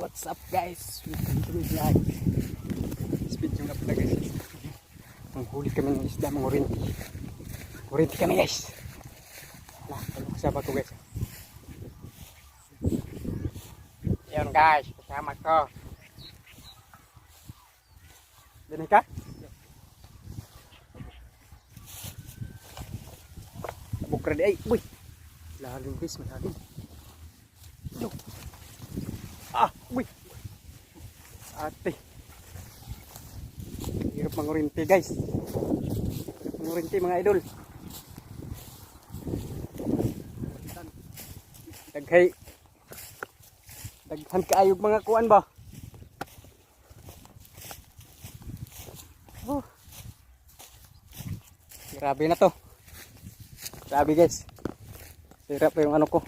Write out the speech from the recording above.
What's up guys? Welcome to my vlog. Speed yung up na guys. Manghuli kami ng isda, mga orinti. Orinti kami guys. Nah, kasama ko guys. Yun guys, kasama ko. Dini ka? Tabuk ready ay. Uy. Lalim guys, malalim. Yo. Ah, uy. Ate. Hirap mangurinti guys. Hirap mangurinti mga idol. Daghay. Daghan kaayog mga kuan ba? Oh. Grabe na to. Grabe guys. Hirap pa yung ano ko.